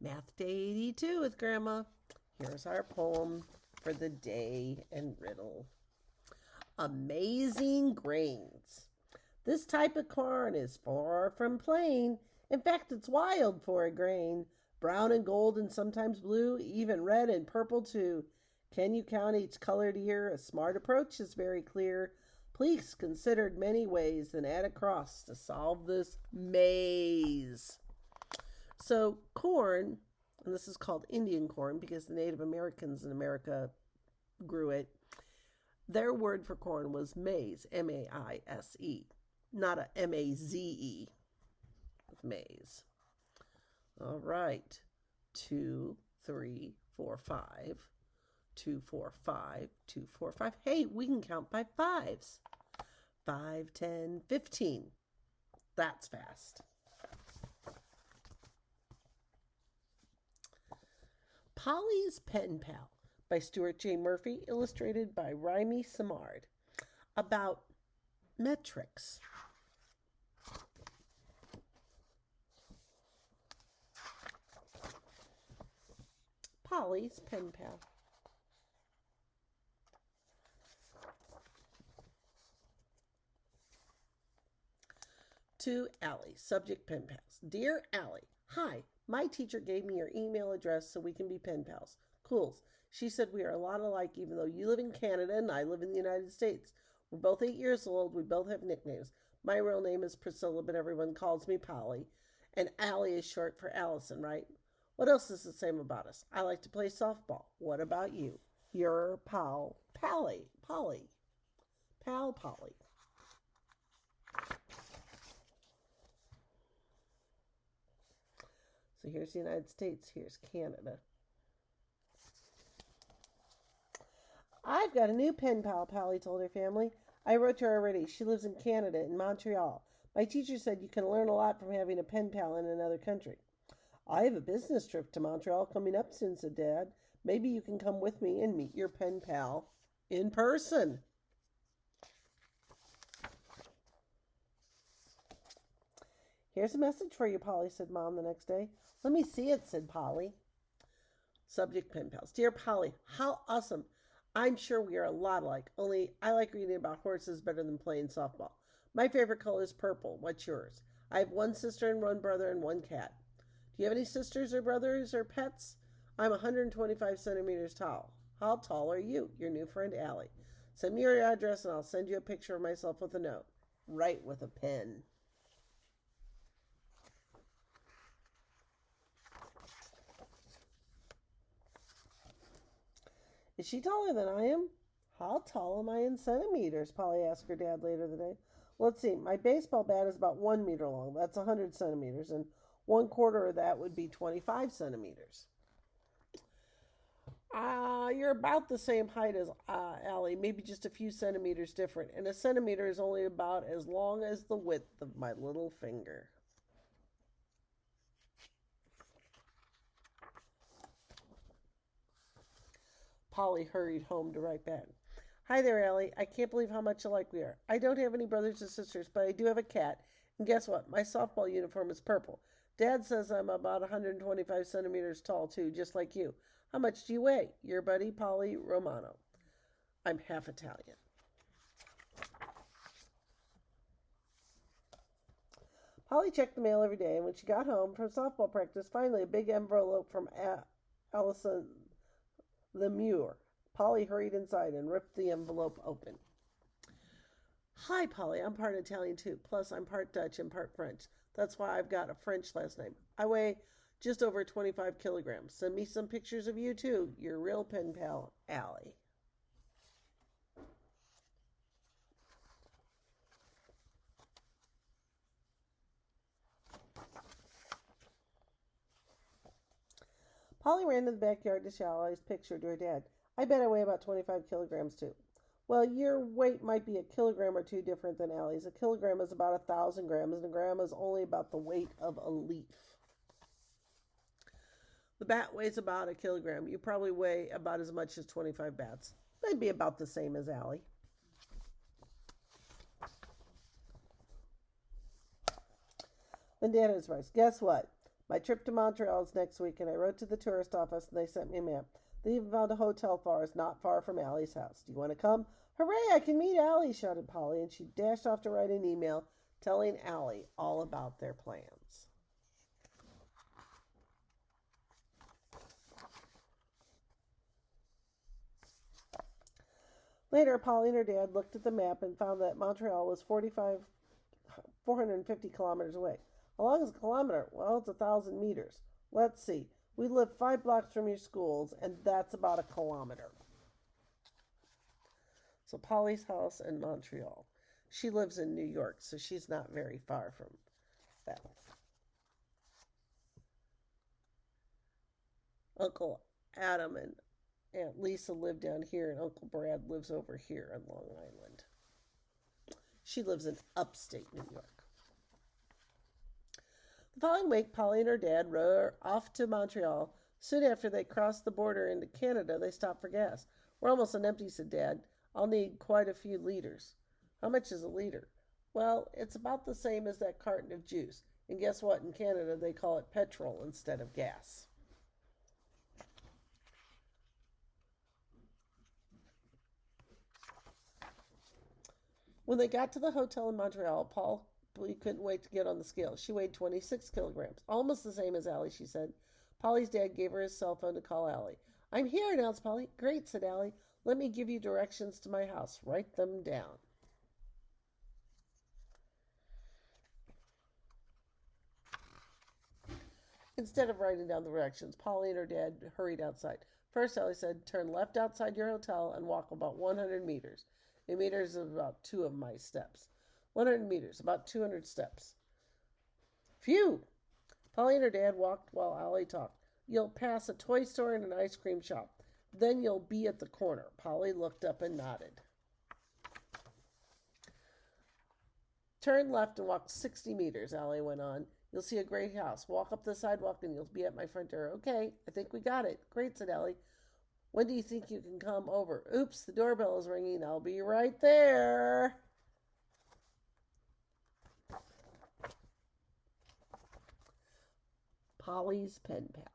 Math Day 82 with Grandma. Here's our poem for the day and riddle. Amazing grains. This type of corn is far from plain. In fact, it's wild for a grain. Brown and gold and sometimes blue, even red and purple too. Can you count each colored ear? A smart approach is very clear. Please considered many ways, then add a cross to solve this maze. So corn, and this is called Indian corn because the Native Americans in America grew it. Their word for corn was maize, M-A-I-S-E, not a M-A-Z-E, maize. All right, 2, 3, 4, 5, 2, 4, 5, 2, 4, 5. Hey, we can count by fives. 5, 10, 15. That's fast. Polly's Pen Pal by Stuart J. Murphy, illustrated by Rimy Samard. About metrics. Polly's Pen Pal. To Allie, subject pen pals. Dear Allie, hi, my teacher gave me your email address so we can be pen pals. Cool. She said we are a lot alike even though you live in Canada and I live in the United States. We're both 8 years old. We both have nicknames. My real name is Priscilla, but everyone calls me Polly. And Allie is short for Allison, right? What else is the same about us? I like to play softball. What about you? Your pal, Polly. Pal Polly. So here's the United States, here's Canada. I've got a new pen pal, Polly told her family. I wrote to her already. She lives in Canada, in Montreal. My teacher said you can learn a lot from having a pen pal in another country. I have a business trip to Montreal coming up soon, said Dad. Maybe you can come with me and meet your pen pal in person. Here's a message for you, Polly, said Mom the next day. Let me see it, said Polly. Subject pen pals. Dear Polly, how awesome. I'm sure we are a lot alike, only I like reading about horses better than playing softball. My favorite color is purple. What's yours? I have one sister and one brother and one cat. Do you have any sisters or brothers or pets? I'm 125 centimeters tall. How tall are you? Your new friend, Allie. Send me your address and I'll send you a picture of myself with a note. Write with a pen. Is she taller than I am? How tall am I in centimeters? Polly asked her dad later the day. Let's see. My baseball bat is about 1 meter long. That's 100 centimeters. And 1/4 of that would be 25 centimeters. You're about the same height as Allie, maybe just a few centimeters different. And a centimeter is only about as long as the width of my little finger. Polly hurried home to write back. Hi there, Allie. I can't believe how much alike we are. I don't have any brothers or sisters, but I do have a cat. And guess what? My softball uniform is purple. Dad says I'm about 125 centimeters tall, too, just like you. How much do you weigh? Your buddy, Polly Romano. I'm half Italian. Polly checked the mail every day, and when she got home from softball practice, finally a big envelope from Allison Lemure. Polly hurried inside and ripped the envelope open. Hi, Polly. I'm part Italian, too. Plus, I'm part Dutch and part French. That's why I've got a French last name. I weigh just over 25 kilograms. Send me some pictures of you, too. Your real pen pal, Allie. Polly ran to the backyard to show Allie's picture to her dad. I bet I weigh about 25 kilograms, too. Well, your weight might be a kilogram or two different than Allie's. A kilogram is about 1,000 grams, and a gram is only about the weight of a leaf. The bat weighs about a kilogram. You probably weigh about as much as 25 bats. They'd be about the same as Allie. Then Dad advised, guess what? My trip to Montreal is next week, and I wrote to the tourist office, and they sent me a map. They even found a hotel for us not far from Allie's house. Do you want to come? Hooray, I can meet Allie, shouted Polly, and she dashed off to write an email telling Allie all about their plans. Later, Polly and her dad looked at the map and found that Montreal was 450 kilometers away. How long is a kilometer? Well, it's 1,000 meters. Let's see. We live 5 blocks from your schools, and that's about a kilometer. So Polly's house in Montreal. She lives in New York, so she's not very far from that. Uncle Adam and Aunt Lisa live down here, and Uncle Brad lives over here on Long Island. She lives in upstate New York. The following week, Polly and her dad rode off to Montreal. Soon after they crossed the border into Canada, they stopped for gas. We're almost on empty, said Dad. I'll need quite a few liters. How much is a liter? Well, it's about the same as that carton of juice. And guess what? In Canada, they call it petrol instead of gas. When they got to the hotel in Montreal, Polly couldn't wait to get on the scale. She weighed 26 kilograms, almost the same as Allie, she said. Polly's dad gave her his cell phone to call Allie. I'm here, announced Polly. Great, said Allie. Let me give you directions to my house. Write them down. Instead of writing down the directions, Polly and her dad hurried outside. First, Allie said, turn left outside your hotel and walk about 100 meters. A meter is about 2 of my steps. 100 meters, about 200 steps. Phew! Polly and her dad walked while Allie talked. You'll pass a toy store and an ice cream shop. Then you'll be at the corner. Polly looked up and nodded. Turn left and walk 60 meters, Allie went on. You'll see a great house. Walk up the sidewalk and you'll be at my front door. Okay, I think we got it. Great, said Allie. When do you think you can come over? Oops, the doorbell is ringing. I'll be right there. Polly's pen pal.